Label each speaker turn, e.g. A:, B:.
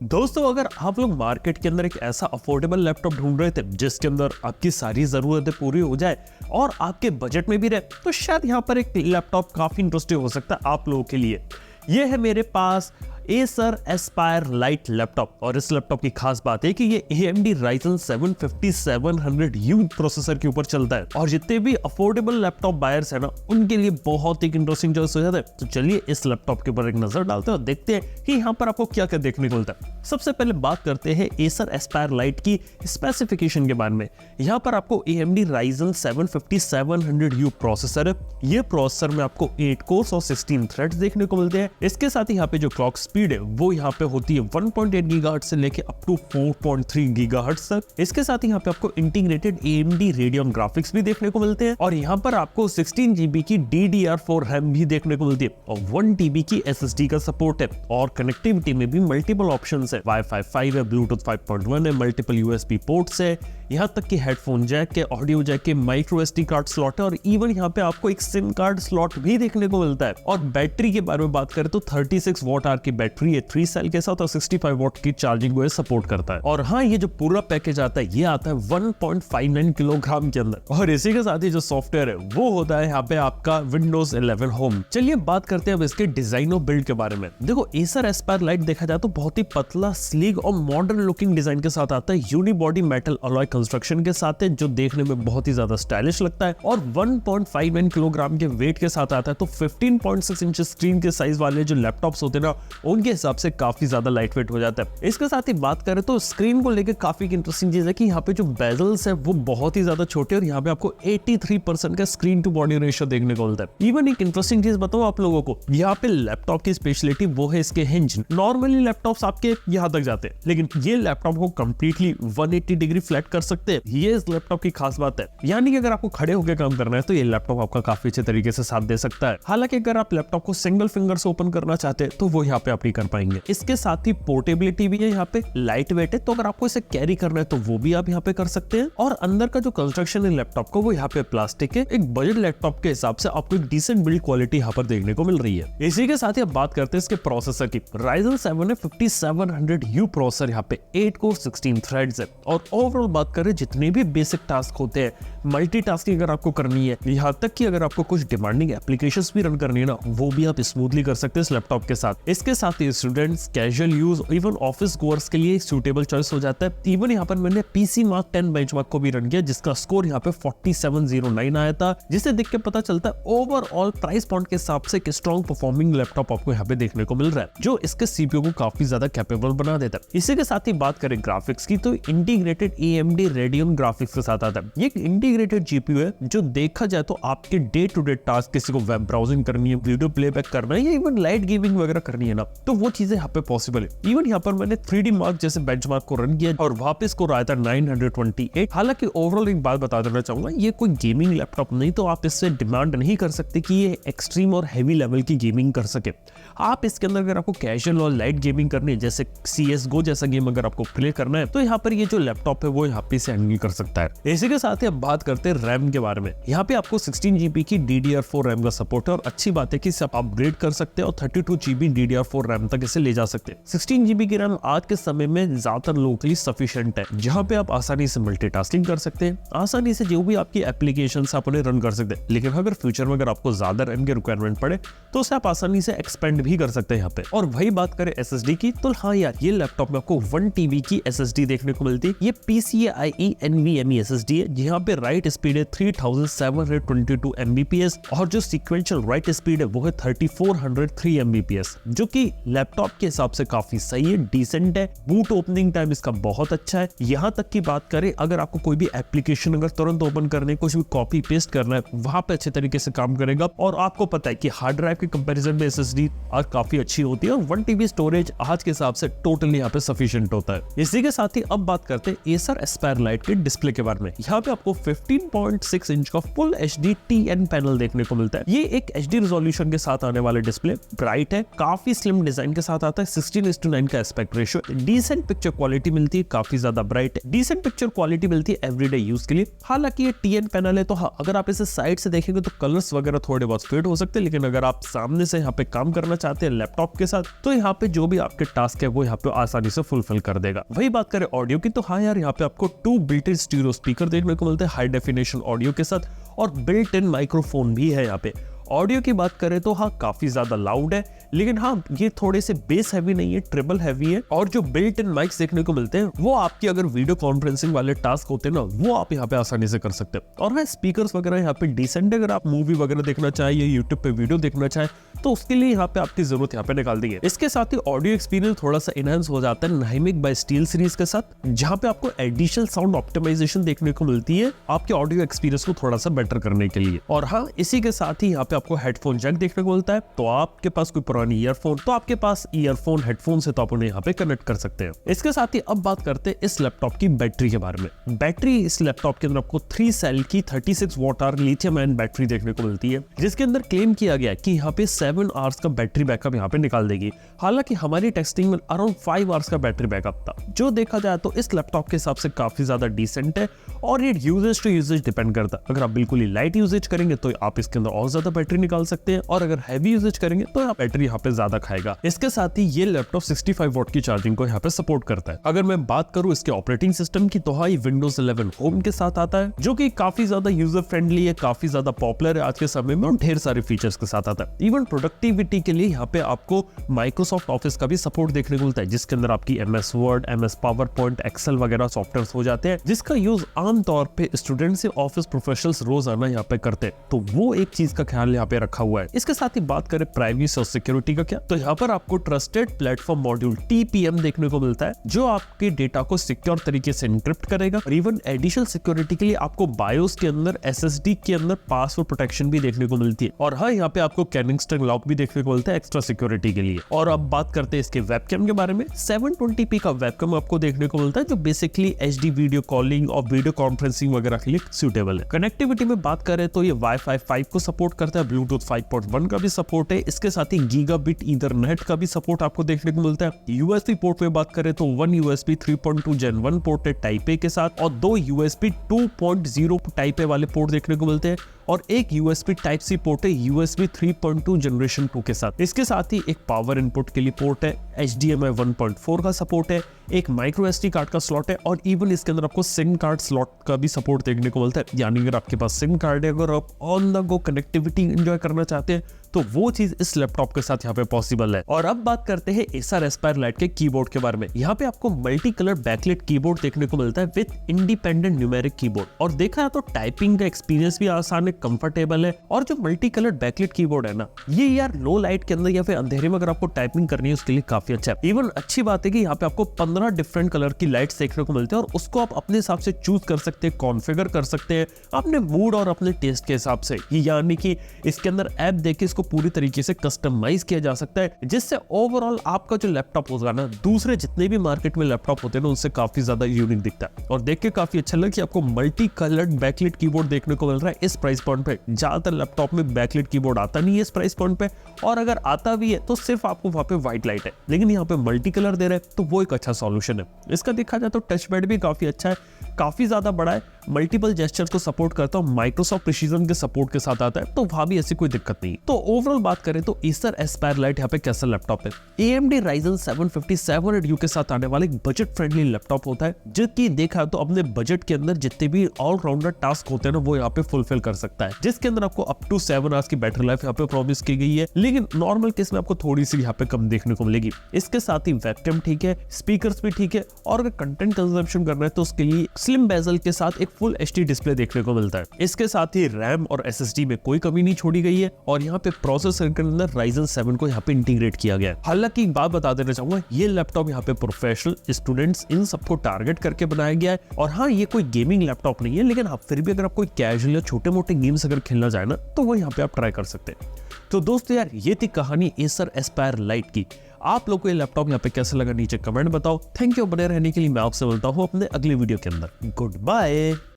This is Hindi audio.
A: दोस्तों, अगर आप लोग मार्केट के अंदर एक ऐसा अफोर्डेबल लैपटॉप ढूंढ रहे थे जिसके अंदर आपकी सारी जरूरतें पूरी हो जाए और आपके बजट में भी रहे, तो शायद यहाँ पर एक लैपटॉप काफी इंटरेस्टिंग हो सकता है आप लोगों के लिए। ये है मेरे पास Acer Aspire Lite लैपटॉप, और इस लैपटॉप की खास बात है कि ये AMD Ryzen 7 5700U प्रोसेसर के ऊपर चलता है, और जितने भी अफोर्डेबल लैपटॉप बायर्स है ना, उनके लिए बहुत ही इंटरेस्टिंग चॉइस हो जाता है। तो चलिए इस लैपटॉप के ऊपर एक नजर डालते हैं और देखते हैं कि यहाँ पर आपको क्या क्या देखने को मिलता है। सबसे पहले बात करते हैं Acer Aspire Lite की स्पेसिफिकेशन के बारे में। यहाँ पर आपको AMD Ryzen 7 5700U प्रोसेसर है। ये प्रोसेसर में आपको 8 कोर्स और 16 थ्रेड्स देखने को मिलते हैं। इसके साथ ही यहाँ पे जो क्लॉक स्पीड है वो यहाँ पे होती है 1.8 गीगाहर्ट्ज से लेके अप टू 4.3 गीगाहर्ट्ज तक। इसके साथ ही यहाँ पे आपको इंटीग्रेटेड AMD Radeon ग्राफिक्स भी देखने को मिलते हैं, और यहाँ पर आपको 16 GB की DDR4 रैम भी देखने को मिलती है, और 1 TB की SSD का सपोर्ट है। और कनेक्टिविटी में भी मल्टीपल ऑप्शंस है, Wi-Fi 5 है, Bluetooth 5.1 है, मल्टीपल USB पोर्ट्स है, यहाँ तक कि हेडफोन जैक के, ऑडियो जैक के, माइक्रो SD कार्ड स्लॉट है, और इवन यहाँ पे आपको एक सिम कार्ड स्लॉट भी देखने को मिलता है। और बैटरी के बारे में बात करें तो 36 वॉट आवर की बैटरी है 3 सेल के साथ, और 65 वॉट की चार्जिंग को सपोर्ट करता है। और हाँ, ये जो पूरा पैकेज आता है ये आता है 1.59 किलोग्राम के अंदर, और इसी के साथ ही जो सॉफ्टवेयर है वो होता है यहाँ पे आपका Windows 11 होम। चलिए बात करते हैं अब इसके डिजाइन और बिल्ड के बारे में। देखो, Acer Aspire Lite देखा जाए तो बहुत ही पतला, स्लीक और मॉडर्न लुकिंग डिजाइन के साथ आता है। यूनिबॉडी मेटल अलॉय कंस्ट्रक्शन के साथ है जो देखने में बहुत ही ज्यादा स्टाइलिश लगता है, और 1.59 किलोग्राम के वेट के साथ आता है। तो 15.6 इंच स्क्रीन के साइज वाले जो लैपटॉप्स होते हैं ना, उनके हिसाब से काफी ज्यादा लाइट वेट हो जाता है। इसके साथ ही बात करें तो स्क्रीन को लेकर काफी इंटरेस्टिंग चीज है कि यहाँ पे जो बेजल्स है वो बहुत ही ज्यादा छोटे, और यहाँ पे आपको 83% का स्क्रीन टू बॉडी रेशियो देखने को मिलता है। इवन एक इंटरेस्टिंग चीज बताऊं आप लोगों को, यहाँ पे लैपटॉप की स्पेशलिटी वो है इसके हिंज। नॉर्मली लैपटॉप्स आपके यहाँ तक जाते हैं, लेकिन ये लैपटॉप को कंप्लीटली 180 डिग्री फ्लैट कर सकते हैं। ये इस लैपटॉप की खास बात है, यानी कि अगर आपको खड़े होकर काम करना है तो ये लैपटॉप आपका काफी अच्छे तरीके से साथ दे सकता है। हालांकि अगर आप लैपटॉप को सिंगल फिंगर से ओपन करना चाहते हैं तो वो यहाँ पे आप नहीं कर पाएंगे। इसके साथ ही पोर्टेबिलिटी भी है, यहाँ पे लाइट वेट है, तो अगर आपको इसे कैरी करना है तो वो भी आप यहाँ पे कर सकते हैं। और अंदर का जो कंस्ट्रक्शन है लैपटॉप को वो यहाँ पे प्लास्टिक है। एक बजट लैपटॉप के हिसाब से आपको एक डिसेंट बिल्ड क्वालिटी यहाँ पर देखने को मिल रही है। इसी के साथ ही अब बात करते हैं इसके प्रोसेसर की। Ryzen 7 5700U प्रोसेसर, यहाँ पे 8 कोर 16 थ्रेड्स है। और ओवरऑल बात करें जितने भी बेसिक टास्क होते हैं, मल्टीटास्किंग अगर आपको करनी है, यहाँ तक कि अगर आपको कुछ डिमांडिंग एप्लीकेशंस भी रन करनी है ना, वो भी आप स्मूथली कर सकते हैं इस लैपटॉप के साथ। इसके साथ ही students, casual use, even office goers के लिए सूटेबल चॉइस हो जाता है। इवन यहाँ पर मैंने PC Mark 10 बेंचमार्क को भी रन किया, जिसका स्कोर यहाँ पे 4709 आया था, जिसे देख के पता चलता है ओवरऑल प्राइस पॉइंट के हिसाब से एक स्ट्रॉन्ग परफॉर्मिंग लैपटॉप आपको यहाँ पे देखने को मिल रहा है, जो इसके CPU को काफी ज्यादा कैपेबल बना देता है। इसी के साथ ही बात करें ग्राफिक्स की, तो इंटीग्रेटेड AMD Radeon ग्राफिक्स के साथ आता है। ये एक इंटीग्रेटेड GPU है जो देखा जाए तो आपके डे टू डे टास्क, किसी को वेब ब्राउजिंग करनी है, वीडियो प्लेबैक करना है, या इवन लाइट गेमिंग वगैरह करनी है ना, तो वो चीजें यहाँ पे पॉसिबल है। इवन यहाँ पर मैंने 3D Mark जैसे बेंचमार्क को रन किया और वहां पे स्कोर आया था 928। हालांकि ओवरऑल एक बात बता देना चाहूंगा, ये कोई गेमिंग लैपटॉप नहीं, तो आप इससे डिमांड नहीं कर सकते कि ये एक्सट्रीम और हैवी लेवल की गेमिंग कर सके। आप इसके अंदर अगर आपको कैजुअल और लाइट गेमिंग करनी है, जैसे CS:GO जैसा गेम अगर आपको प्ले करना है, तो यहाँ पर ये जो लैपटॉप है वो यहाँ पे से हैंडल कर सकता है। इसी के साथ ही अब बात करते हैं रैम के बारे में। यहाँ पे आपको 16 GB की DDR4 रैम का सपोर्ट है, और अच्छी बात है कि इसे आप अपग्रेड कर सकते हैं और 32 GB DDR4 रैम तक इसे ले जा सकते हैं। 16 GB की रैम आज के समय में ज्यादातर लोगों के लिए सफिशिएंट है, जहाँ पे आप आसानी से मल्टीटास्किंग कर सकते हैं, आसानी से जो भी आपकी एप्लीकेशन आप उन्हें रन कर सकते हैं। लेकिन अगर फ्यूचर में अगर आपको ज्यादा रैम की रिक्वायरमेंट पड़े तो उसे आप आसानी से एक्सपेंड भी कर सकते हैं यहाँ पे। और वही बात करें SSD की, तो हाँ यार, ये लैपटॉप में आपको 1 TB की SSD देखने को मिलती है। ये PCIe NVMe SSD है, जहाँ पे राइट स्पीड है 3722 Mbps, और जो सीक्वेंशियल राइट स्पीड है वो है 3403 Mbps, जो कि लैपटॉप के हिसाब से काफी सही है, डिसेंट है। बूट ओपनिंग टाइम इसका बहुत अच्छा है। यहाँ तक की बात करें, अगर आपको कोई भी एप्लीकेशन अगर तुरंत ओपन करने, कुछ भी कॉपी पेस्ट करना है, वहां पे अच्छे तरीके से काम करेगा। और आपको पता है कि हार्ड ड्राइव के कंपैरिजन में SSD आज काफी अच्छी होती है, और 1 TB स्टोरेज आज के हिसाब से टोटली यहाँ पे सफिशिएंट होता है। इसी के साथ ही अब बात करते हैं Acer Aspire Lite के डिस्प्ले के बारे में। यहाँ पे आपको 15.6 इंच का फुल HD TN पैनल देखने को मिलता है। ये एक HD रेजोल्यूशन के साथ आने वाले डिस्प्ले, ब्राइट है, काफी स्लिम डिजाइन के साथ आता है, 16:9 का aspect ratio, decent picture quality मिलती है, काफी ज्यादा ब्राइट है, डिसेंट पिक्चर क्वालिटी मिलती है एवरीडे यूज के लिए। हालांकि ये TN पैनल है, तो अगर आप इसे साइड से देखेंगे तो कलर्स वगैरह थोड़े बहुत फेड हो सकते हैं, लेकिन अगर आप सामने से यहाँ पे काम करना चाहते हैं लैपटॉप के साथ, तो यहाँ पे जो भी आपके टास्क है वो यहाँ पे आसानी से फुलफिल कर देगा। वही बात करें ऑडियो की, तो हाँ यार, यहाँ पे आपको 2 बिल्ट इन स्टीरियो स्पीकर देखने को मिलते हैं हाई डेफिनेशन ऑडियो के साथ, और बिल्ट इन माइक्रोफोन भी है यहाँ पे। ऑडियो की बात करें तो हाँ, काफी ज्यादा लाउड है, लेकिन हाँ ये थोड़े से बेस हैवी नहीं है, ट्रिपल हैवी है। और जो बिल्ट इन माइक्स देखने को मिलते हैं वो आपकी अगर वीडियो कॉन्फ्रेंसिंग वाले टास्क होते हैं ना, वो आप यहाँ पे आसानी से कर सकते हैं। और हाँ, स्पीकर्स वगैरह यहाँ पे डिसेंट, अगर आप मूवी वगैरह देखना चाहें या यूट्यूब पे वीडियो देखना चाहें तो उसके लिए यहाँ पे आपकी जरूरत यहाँ पे निकाल दी है। इसके साथ ही ऑडियो एक्सपीरियंस थोड़ा सा इनहेंस हो जाता है नाइमिक बाय स्टील सीरीज के साथ, जहाँ पे आपको एडिशनल साउंड ऑप्टिमाइजेशन देखने को मिलती है आपके ऑडियो एक्सपीरियंस को थोड़ा सा बेटर करने के लिए। और हाँ, इसी के साथ ही यहाँ पे आपको हेडफोन जैक देखने को मिलता है, तो आपके पास कोई पुरानी ईयरफोन, तो आपके पास ईयरफोन हेडफोन से तो आप उन्हें यहाँ पे कनेक्ट कर सकते हैं। इसके साथ ही अब बात करते हैं इस लैपटॉप की बैटरी के बारे में। बैटरी इस लैपटॉप के अंदर आपको 3 सेल की 36 watt hour lithium ion battery देखने को मिलती है, जिसके अंदर क्लेम किया गया कि यहाँ पे 7 आवर्स का बैटरी बैकअप यहाँ पे निकाल देगी। हालांकि हमारी टेस्टिंग में अराउंड 5 आवर्स का बैटरी बैकअप था, जो देखा जाए तो इस लैपटॉप के हिसाब से काफी ज्यादा डिसेंट है। और ये यूजेज टू यूजेज डिपेंड करता है, अगर आप बिल्कुल ही लाइट यूजेज करेंगे तो आप इसके अंदर और ज्यादा बैटरी निकाल सकते हैं, और अगर हैवी यूजेज करेंगे तो बैटरी यहाँ पे ज्यादा खाएगा। इसके साथ ही ये लैपटॉप 65 वॉट की चार्जिंग को यहाँ पे सपोर्ट करता है। अगर मैं बात करूँ इसके ऑपरेटिंग सिस्टम की, तो हाँ, विंडोज 11 होम के साथ आता है, जो कि काफी ज्यादा यूजर फ्रेंडली है, काफी ज्यादा पॉपुलर है आज के समय में, और ढेर सारे फीचर्स के साथ आता है। इवन प्रोडक्टिविटी के लिए यहाँ पे आपको माइक्रोसॉफ्ट ऑफिस का भी सपोर्ट देखने को मिलता है, जिसके अंदर आपकी MS Word, MS PowerPoint, Excel वगैरह सॉफ्टवेयर हो जाते हैं, जिसका यूज आमतौर पे स्टूडेंट से ऑफिस प्रोफेशनल्स रोजाना यहाँ पे करते हैं, तो वो एक चीज का ख्याल यहाँ पे रखा हुआ है। इसके साथ ही बात करें प्राइवेसी और सिक्योरिटी का क्या, तो यहाँ पर आपको ट्रस्टेड प्लेटफॉर्म मॉड्यूल TPM देखने को मिलता है, जो आपके डेटा को सिक्योर तरीके से एनक्रिप्ट करेगा। और इवन एडिशनल सिक्योरिटी के लिए आपको बायोस के अंदर SSD के अंदर पासवर्ड प्रोटेक्शन भी देखने को मिलती है। और हाँ, यहाँ पे आपको कैनिंगस्टन लॉक भी देखने को मिलता है एक्स्ट्रा सिक्योरिटी के लिए। और अब बात करते हैं इसके वेबकैम के बारे में। 720p का वेबकैम आपको देखने को मिलता है, जो बेसिकली HD वीडियो कॉलिंग और वीडियो कॉन्फ्रेंसिंग वगैरह के लिए सूटेबल है। कनेक्टिविटी में बात करें तो ये Wi-Fi 5 को सपोर्ट करता है, ब्लूटूथ 5.1 का भी सपोर्ट है, इसके साथ ही गीगाबिट ईथरनेट का भी सपोर्ट आपको देखने को मिलता है। USB पोर्ट में बात करें तो 1 USB 3.2 Gen 1 पोर्ट है टाइप ए के साथ, और 2 USB 2.0 टाइप ए वाले पोर्ट देखने को मिलते हैं, और एक USB टाइप सी पोर्ट है USB 3.2 जनरेशन 2 के साथ। इसके साथ ही एक पावर इनपुट के लिए पोर्ट है, HDMI 1.4 का सपोर्ट है, एक माइक्रो SD कार्ड का स्लॉट है, और इवन इसके अंदर आपको सिम कार्ड स्लॉट का भी सपोर्ट देखने को मिलता है। यानी अगर आपके पास सिम कार्ड है, अगर आप on the go connectivity enjoy करना चाहते हैं, तो वो चीज इस लैपटॉप के साथ यहाँ पे पॉसिबल है। और अब बात करते हैं Acer Aspire Lite के कीबोर्ड के बारे में। यहाँ पे आपको मल्टी कलर बैकलाइट कीबोर्ड देखने को मिलता है विद इंडिपेंडेंट न्यूमेरिक कीबोर्ड, और देखा है तो टाइपिंग का एक्सपीरियंस भी आसान है, कंफर्टेबल है। और जो मल्टी कलर बैकलाइट कीबोर्ड है ना, ये यार लो लाइट के अंदर या फिर अंधेरे में अगर आपको टाइपिंग करनी है उसके लिए काफी अच्छा है। इवन अच्छी बात है कि यहाँ पे आपको 15 डिफरेंट कलर की लाइट्स देखने को मिलते हैं, और उसको आप अपने हिसाब से चूज कर सकते हैं, कॉन्फ़िगर कर सकते हैं अपने मूड और अपने टेस्ट के हिसाब से। यानी कि इसके अंदर ऐप देके इसको पूरी तरीके से कस्टमाइज किया जा सकता है, जिससे ओवरऑल आपका जो लैपटॉप होगा ना, दूसरे जितने भी मार्केट में लैपटॉप होते हैं ना, उनसे काफी ज्यादा यूनिक दिखता है। और देख के काफी अच्छा लगा कि आपको मल्टी कलर्ड बैकलाइट कीबोर्ड देखने को मिल रहा है इस प्राइस पॉइंट पे। ज्यादातर लैपटॉप में बैकलाइट कीबोर्ड आता नहीं है इस प्राइस पॉइंट पे, और अगर आता भी है तो सिर्फ आपको वहां पे व्हाइट लाइट है, लेकिन यहाँ पे मल्टी कलर दे रहे हैं, तो वो एक अच्छा सॉल्यूशन है। इसका देखा जाए तो टच पैड भी काफी अच्छा है, काफी ज्यादा बड़ा है, मल्टीपल जेस्चर्स को सपोर्ट करता है, माइक्रोसॉफ्ट प्रिसीजन के सपोर्ट के साथ आता है, तो वहां भी ऐसी कोई दिक्कत नहीं। तो ओवरऑल बात करें तो Acer Aspire Lite यहाँ पे कैसा लैपटॉप है। AMD Ryzen 750 के साथ आने वाला एक बजट फ्रेंडली लैपटॉप होता है, जिसकी देखा तो अपने बजट के अंदर जितने भी ऑलराउंडर टास्क होते हैं ना, वो यहाँ पे फुलफिल कर सकता है, जिसके अंदर आपको अप टू 7 आवर्स की बैटरी लाइफ यहाँ पे प्रॉमिस की गई है, लेकिन नॉर्मल केस में आपको थोड़ी सी यहाँ पे कम देखने को मिलेगी। इसके साथ ही वेबकैम ठीक है, स्पीकर्स भी ठीक है, और अगर कंटेंट कंजम्पशन करना है तो उसके लिए स्लिम बेजल के साथ एक फुल HD डिस्प्ले देखने को मिलता है। इसके साथ ही रैम और SSD में कोई कमी नहीं छोड़ी गई है, और यहाँ पे प्रोसेसर के अंदर Ryzen 7 को यहाँ पे इंटीग्रेट किया गया है। हालांकि एक बात बता देना चाहूंगा, ये लैपटॉप यहाँ पे प्रोफेशनल स्टूडेंट्स इन सबको टारगेट करके बनाया गया है, और हाँ, ये कोई गेमिंग लैपटॉप नहीं है, लेकिन आप फिर भी अगर आप कोई कैजुअल या छोटे मोटे गेम्स अगर खेलना चाहे ना, तो वो यहाँ पे आप ट्राई कर सकते हैं। तो दोस्तों यार, ये थी कहानी Acer Aspire Lite की। आप लोग को ये लैपटॉप यहाँ पे कैसा लगा नीचे कमेंट बताओ। थैंक यू बने रहने के लिए। मैं आपसे मिलता हूँ अपने अगले वीडियो के अंदर। Good bye.